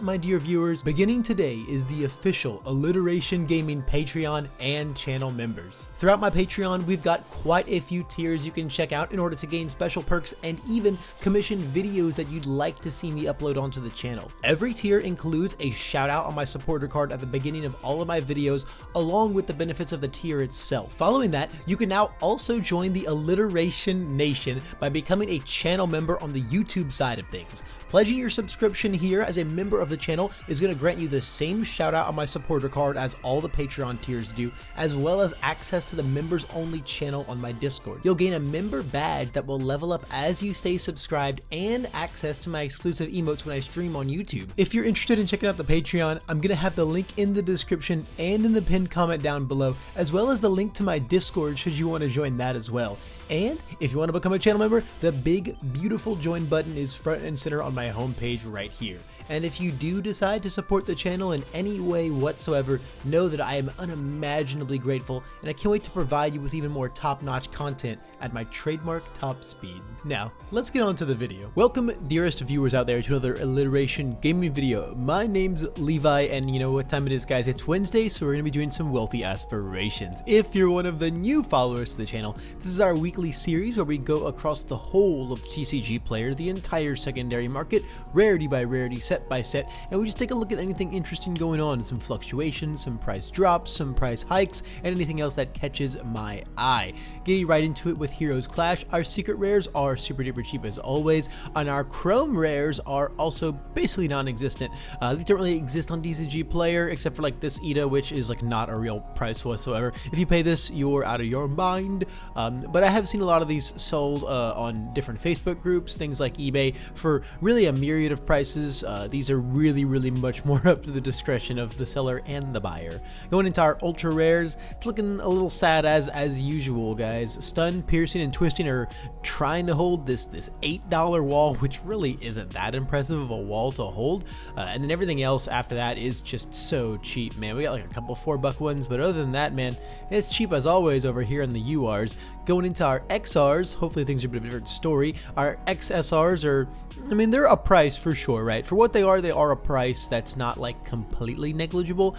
My dear viewers, beginning today is the official Alliteration Gaming Patreon and channel members. Throughout my Patreon, we've got quite a few tiers you can check out in order to gain special perks and even commission videos that you'd like to see me upload onto the channel. Every tier includes a shout out on my supporter card at the beginning of all of my videos, along with the benefits of the tier itself. Following that, you can now also join the Alliteration Nation by becoming a channel member on the YouTube side of things. Pledging your subscription here as a member of the channel is going to grant you the same shout out on my supporter card as all the Patreon tiers do, as well as access to the members only channel on my Discord. You'll gain a member badge that will level up as you stay subscribed and access to my exclusive emotes when I stream on YouTube. If you're interested in checking out the Patreon, I'm going to have the link in the description and in the pinned comment down below, as well as the link to my Discord should you want to join that as well. And if you want to become a channel member, the big beautiful join button is front and center on my homepage right here. And if you do decide to support the channel in any way whatsoever, know that I am unimaginably grateful, and I can't wait to provide you with even more top-notch content at my trademark top speed. Now, let's get on to the video. Welcome, dearest viewers out there, to another Alliteration gaming video. My name's Levi, and you know what time it is, guys? It's Wednesday, so we're going to be doing some wealthy aspirations. If you're one of the new followers to the channel, this is our weekly series where we go across the whole of CCG player, the entire secondary market, rarity by rarity, set by set, and we just take a look at anything interesting going on, some fluctuations, some price drops, some price hikes, and anything else that catches my eye. Getting right into it with Heroes Clash, our secret rares are super duper cheap as always, and our chrome rares are also basically non-existent. These don't really exist on CCG player except for like this Ida, which is like not a real price whatsoever. If you pay this, you're out of your mind. But I have seen a lot of these sold on different Facebook groups, things like eBay, for really a myriad of prices. These are really much more up to the discretion of the seller and the buyer. Going into our ultra rares, it's looking a little sad as usual, guys. Stun, piercing, and twisting are trying to hold this $8 wall, which really isn't that impressive of a wall to hold. And then everything else after that is just so cheap, man. We got like a couple $4 ones, but other than that, man, it's cheap as always over here in the URs. Going into our XRs, hopefully things are a bit of a different story. Our XSRs are, I mean, they're a price for sure, right? For what they are a price that's not like completely negligible.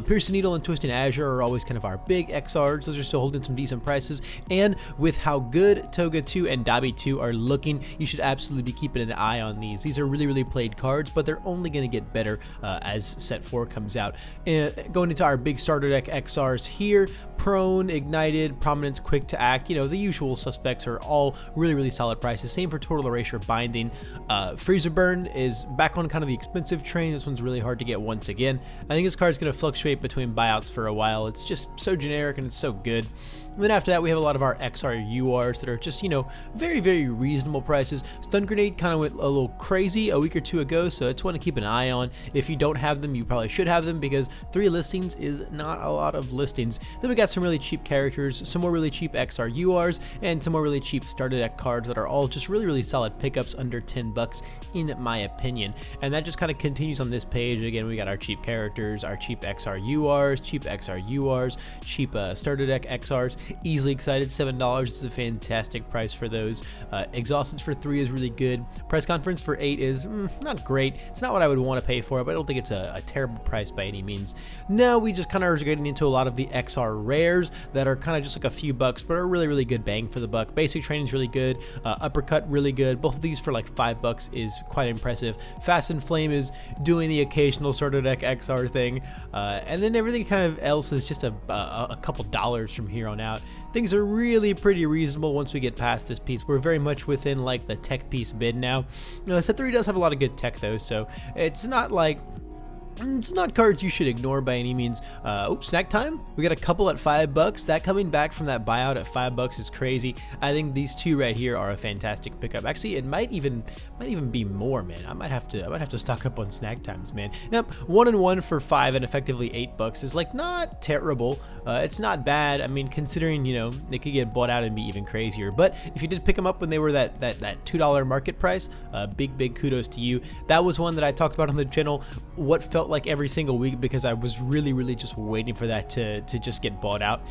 Piercing Needle and Twisting Azure are always kind of our big XRs. Those are still holding some decent prices. And with how good Toga 2 and Dabi 2 are looking, you should absolutely be keeping an eye on these. These are really played cards, but they're only going to get better as set 4 comes out. Going into our big starter deck XRs here, Prone, Ignited, Prominence, Quick to Act, you know, the usual suspects are all really solid prices. Same for Total Erasure Binding. Freezer Burn is back on kind of the expensive train. This one's really hard to get once again. I think this card's going to fluctuate between buyouts for a while. It's just so generic and it's so good. And then after that, we have a lot of our XR URs that are just, you know, very reasonable prices. Stun Grenade kind of went a little crazy a week or two ago, so it's one to keep an eye on. If you don't have them, you probably should have them, because 3 listings is not a lot of listings. Then we got some really cheap characters, some more really cheap XR URs, and some more really cheap starter deck cards that are all just really solid pickups under $10 in my opinion. And that just kind of continues on this page. Again, we got our cheap characters, our cheap XR URs, cheap XR URs, cheap starter deck XRs. Easily excited, $7 is a fantastic price for those. Exhausteds for 3 is really good. Press Conference for 8 is not great. It's not what I would want to pay for it, but I don't think it's a terrible price by any means. Now we just kind of are getting into a lot of the XR rares that are kind of just like a few bucks, but are really good bang for the buck. Basic Training is really good. Uppercut really good. Both of these for like $5 is quite impressive. Fast and Flame is doing the occasional starter deck XR thing, and then everything kind of else is just a couple dollars from here on out. Things are really pretty reasonable once we get past this piece. We're very much within like the tech piece bid now. Set 3 does have a lot of good tech though, so it's not like It's not cards you should ignore by any means. Oops, snack time. We got a couple at $5. That coming back from that buyout at $5 is crazy. I think these two right here are a fantastic pickup. Actually, it might even be more, man. I might have to stock up on snack times, man. Yep, 1 and 1 for $5 and effectively $8 is like not terrible. It's not bad. I mean, considering, you know, they could get bought out and be even crazier. But if you did pick them up when they were that $2 market price, big kudos to you. That was one that I talked about on the channel. What felt felt like every single week, because I was really just waiting for that to just get bought out,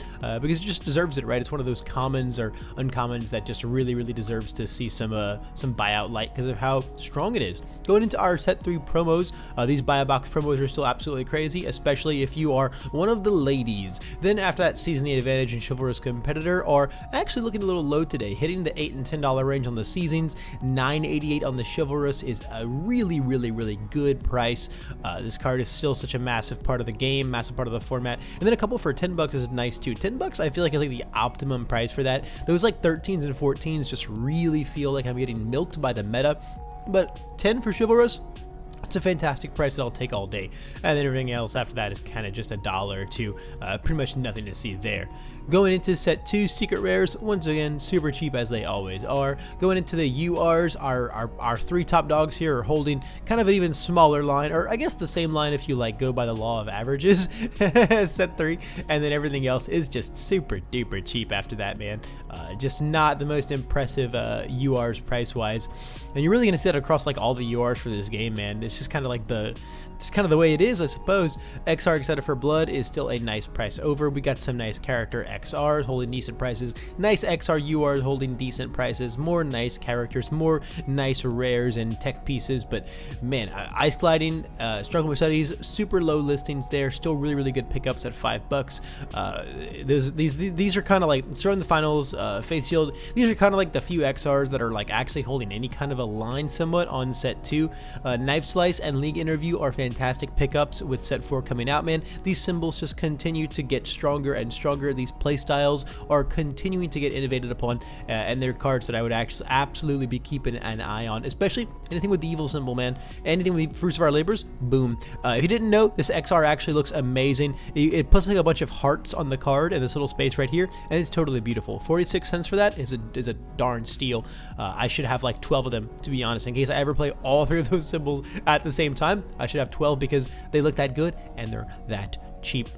because it just deserves it, right? It's one of those commons or uncommons that just really deserves to see some buyout light because of how strong it is. Going into our set 3 promos, these buy a box promos are still absolutely crazy, especially if you are one of the ladies. Then after that, Season the Advantage and Chivalrous Competitor are actually looking a little low today, hitting the $8 and $10 range on the Seasons. $9.88 on the Chivalrous is a really good price. This card is still such a massive part of the game, massive part of the format. And then a couple for $10 is nice too. $10 I feel like is like the optimum price for that. Those like 13s and 14s just really feel like I'm getting milked by the meta, but 10 for Chivalrous, it's a fantastic price that I'll take all day. And then everything else after that is kind of just $1 or $2. Pretty much nothing to see there. Going into set 2, Secret Rares, once again, super cheap as they always are. Going into the URs, our 3 top dogs here are holding kind of an even smaller line, or I guess the same line if you like go by the law of averages, set 3, and then everything else is just super duper cheap after that, man. Just not the most impressive URs price-wise. And you're really going to see that across like all the URs for this game, man. It's just kind of like it's kind of the way it is, I suppose. XR Excited for Blood is still a nice price over. We got some nice character XRs holding decent prices, nice XR URs holding decent prices, more nice characters, more nice rares and tech pieces. But man, Ice Gliding, Struggle with Studies, super low listings there, still really good pickups at $5. These are kind of like Throwing the Finals, Face Shield. These are kind of like the few XRs that are like actually holding any kind of a line somewhat on set 2. Knife Slice and League Interview are fantastic pickups with set 4 coming out, man. These symbols just continue to get stronger and stronger. These playstyles are continuing to get innovated upon, and they're cards that I would actually absolutely be keeping an eye on, especially anything with the evil symbol, man. Anything with the Fruits of Our Labors, boom. If you didn't know, this XR actually looks amazing. It puts like a bunch of hearts on the card in this little space right here, and it's totally beautiful. 46 cents for that is a darn steal. I should have like 12 of them, to be honest. In case I ever play all 3 of those symbols at the same time, I should have 12 because they look that good and they're that cheap.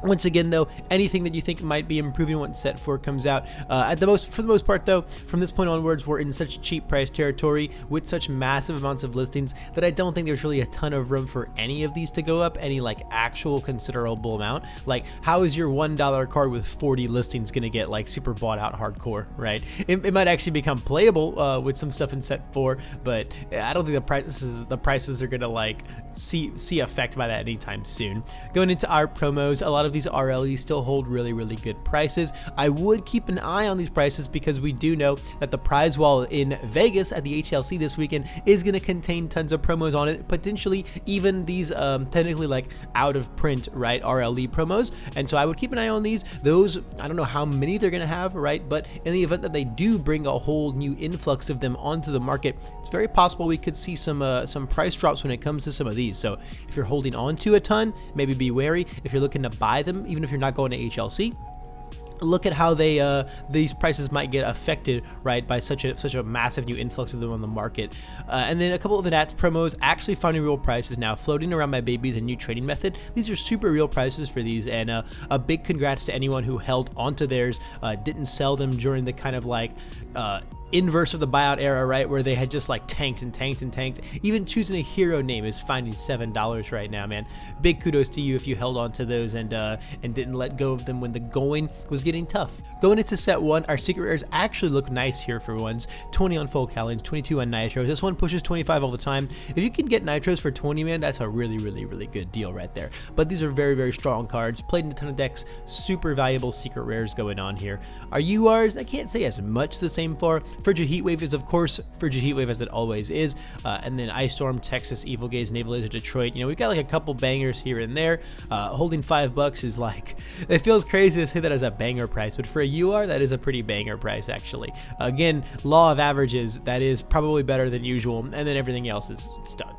Once again, though, anything that you think might be improving once set 4 comes out, for the most part, though, from this point onwards, we're in such cheap price territory with such massive amounts of listings that I don't think there's really a ton of room for any of these to go up any like actual considerable amount. Like, how is your $1 card with 40 listings gonna get like super bought out hardcore, right? It might actually become playable with some stuff in set 4, but I don't think the prices are gonna like see effect by that anytime soon. Going into our promos, a lot of these RLEs still hold really good prices. I would keep an eye on these prices because we do know that the prize wall in Vegas at the HLC this weekend is going to contain tons of promos on it, potentially even these technically like out of print, right, RLE promos. And so I would keep an eye on these. Those, I don't know how many they're going to have, right, but in the event that they do bring a whole new influx of them onto the market, it's very possible we could see some price drops when it comes to some of these. So if you're holding on to a ton, maybe be wary. If you're looking to buy them, even if you're not going to HLC, look at how these prices might get affected, right, by such a massive new influx of them on the market. And then a couple of the Nats promos actually finding real prices now, floating around my babies, a new trading method. These are super real prices for these, and a big congrats to anyone who held onto theirs, didn't sell them during the kind of like inverse of the buyout era, right, where they had just like tanked. Even choosing a hero name is finding $7 right now, man. Big kudos to you if you held on to those and didn't let go of them when the going was getting tough. Going into set 1, our secret rares actually look nice here for once. 20 on full Callings, 22 on Nitros. This one pushes 25 all the time. If you can get Nitros for 20, man, that's a really good deal right there. But these are very strong cards, played in a ton of decks, super valuable secret rares going on here. Our URs, I can't say as much the same for. Frigid Heatwave is, of course, Frigid Heatwave as it always is. And then Ice Storm, Texas, Evil Gaze, Naval Laser, Detroit. You know, we've got like a couple bangers here and there. Holding $5 is like, it feels crazy to say that as a banger price, but for a UR, that is a pretty banger price, actually. Again, law of averages, that is probably better than usual. And then everything else is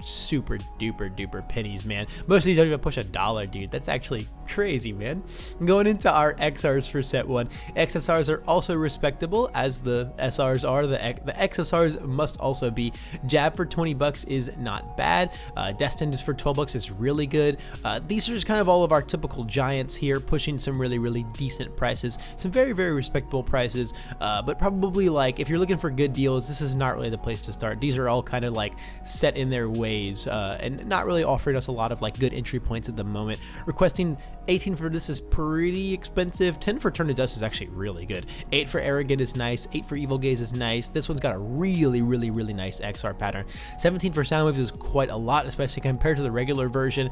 super duper pennies, man. Most of these don't even push $1, dude. That's actually crazy, man. Going into our XRs for set 1. XSRs are also respectable, as the SRs are. The XSRs must also be. Jab for 20 bucks is not bad. Destined is for 12 bucks is really good. These are just kind of all of our typical giants here, pushing some really decent prices, some very respectable prices, but probably, like, if you're looking for good deals, this is not really the place to start. These are all kind of like set in their ways, and not really offering us a lot of like good entry points at the moment. Requesting 18 for this is pretty expensive. 10 for Turn to Dust is actually really good. 8 for Arrogant is nice. 8 for Evil Gaze is nice. This one's got a really nice XR pattern. 17 for Sound Waves is quite a lot, especially compared to the regular version.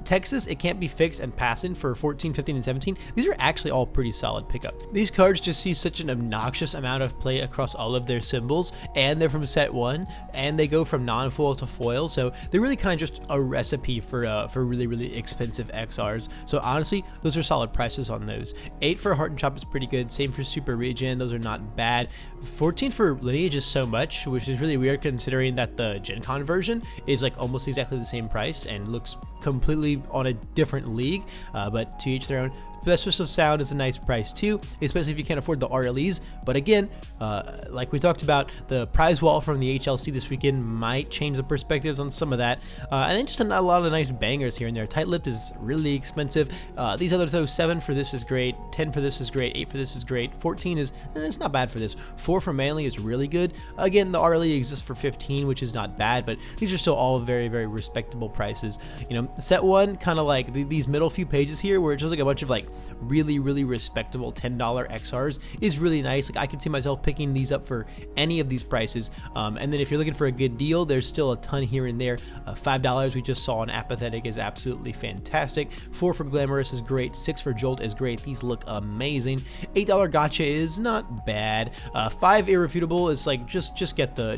Texas, It Can't Be Fixed, and Passin' for 14, 15, and 17. These are actually all pretty solid pickups. These cards just see such an obnoxious amount of play across all of their symbols, and they're from set 1, and they go from non-foil to foil, so they're really kind of just a recipe for really expensive XRs. So honestly, those are solid prices on those. 8 for Heart and Chop is pretty good. Same for Super Regen. Those are not bad. 14 for Lineage is so much, which is really weird considering that the Gen Con version is like almost exactly the same price and looks completely on a different league, but to each their own. Specialist of Sound is a nice price too, especially if you can't afford the RLEs. But again, like we talked about, the prize wall from the HLC this weekend might change the perspectives on some of that. And then just a lot of nice bangers here and there. Tight-Lipped is really expensive. These others though, 7 for this is great, 10 for this is great, 8 for this is great, 14 is, it's not bad for this. 4 for Manly is really good. Again, the RLE exists for 15, which is not bad, but these are still all very respectable prices. You know, set 1, kind of like these middle few pages here, where it's just like a bunch of like really respectable $10 XRs is really nice. Like, I could see myself picking these up for any of these prices. And then if you're looking for a good deal, there's still a ton here and there. $5 we just saw on Apathetic is absolutely fantastic. 4 for Glamorous is great. 6 for Jolt is great. These look amazing. $8 Gotcha is not bad. 5 Irrefutable is like just get the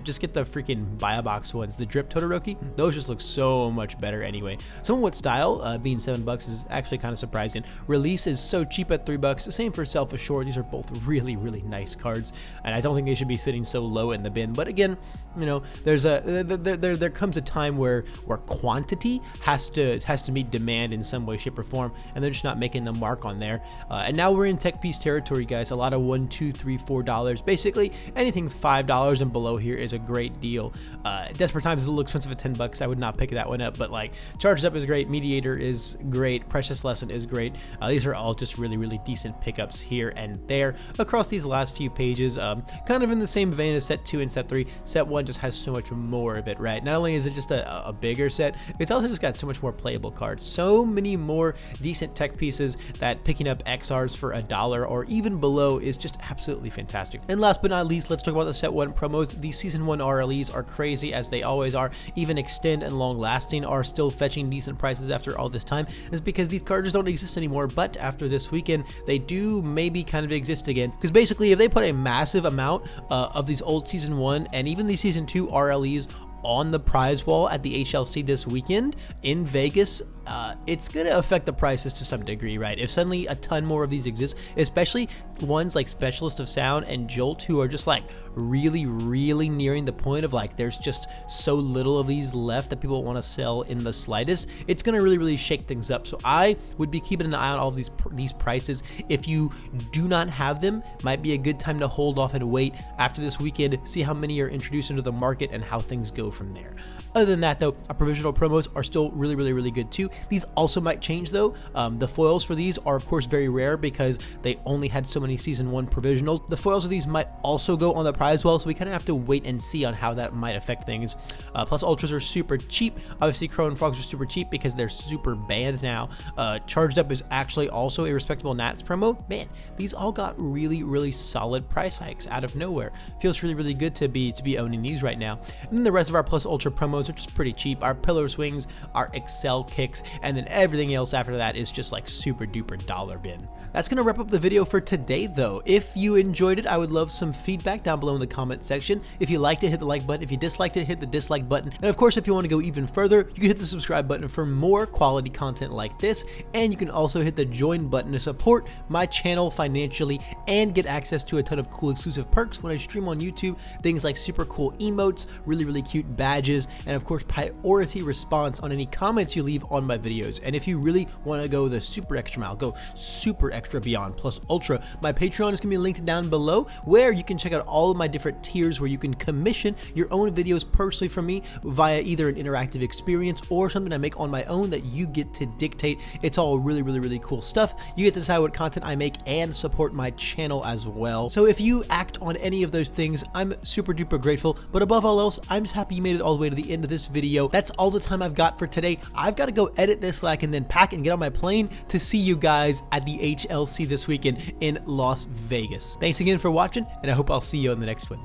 freaking buy a box ones. The Drip Todoroki, those just look so much better anyway. Somewhat Style being $7 is actually kind of surprising. Release is so cheap at $3. The same for Self-Assured. These are both really nice cards, and I don't think they should be sitting so low in the bin. But again, you know, there comes a time where quantity has to meet demand in some way, shape, or form, and they're just not making the mark on there. And now we're in tech piece territory, guys. A lot of $1, $2, $3, $4. Basically, anything $5 and below here is a great deal. Desperate Times is a little expensive at $10. I would not pick that one up, but like Charged Up is great. Mediator is great. Precious Lesson is great. These are all just really decent pickups here and there across these last few pages. Kind of in the same vein as set 2 and set 3. Set 1 just has so much more of it, right? Not only is it just a bigger set, it's also just got so much more playable cards, so many more decent tech pieces that picking up XRs for $1 or even below is just absolutely fantastic. And last but not least, let's talk about the set 1 promos. These season 1 RLEs are crazy, as they always are. Even Extend and Long Lasting are still fetching decent prices after all this time. It's because these cards don't exist anymore, but after this weekend, they do maybe kind of exist again. Because basically, if they put a massive amount of these old season 1 and even these season 2 RLEs on the prize wall at the HLC this weekend in Vegas, it's going to affect the prices to some degree, right? If suddenly a ton more of these exist, especially ones like Specialist of Sound and Jolt, who are just like really nearing the point of like there's just so little of these left that people want to sell in the slightest, it's going to really shake things up. So I would be keeping an eye on all of these prices. If you do not have them, might be a good time to hold off and wait after this weekend, see how many are introduced into the market and how things go from there. Other than that though, our provisional promos are still really good too. These also might change though. The foils for these are of course very rare because they only had so many season 1 provisionals. The foils of these might also go on the prize wall, so we kind of have to wait and see on how that might affect things. Plus ultras are super cheap. Obviously Crow and Frogs are super cheap because they're super banned now. Charged Up is actually also a respectable Nats promo. Man, these all got really solid price hikes out of nowhere. Feels really good to be owning these right now. And then the rest of our Plus Ultra promos are just pretty cheap. Our Pillar Swings, our Excel Kicks, and then everything else after that is just like super duper dollar bin. That's gonna wrap up the video for today though. If you enjoyed it, I would love some feedback down below in the comment section. If you liked it, hit the like button. If you disliked it, hit the dislike button. And of course, if you want to go even further, you can hit the subscribe button for more quality content like this. And you can also hit the join button to support my channel financially and get access to a ton of cool exclusive perks when I stream on YouTube. Things like super cool emotes, really cute badges, and of course priority response on any comments you leave on my my videos. And if you really want to go the super extra mile, go super extra beyond plus ultra, my Patreon is going to be linked down below, where you can check out all of my different tiers where you can commission your own videos personally from me via either an interactive experience or something I make on my own that you get to dictate. It's all really cool stuff. You get to decide what content I make and support my channel as well. So if you act on any of those things, I'm super duper grateful. But above all else, I'm just happy you made it all the way to the end of this video. That's all the time I've got for today. I've got to go edit this so I can then pack and get on my plane to see you guys at the HLC this weekend in Las Vegas. Thanks again for watching, and I hope I'll see you on the next one.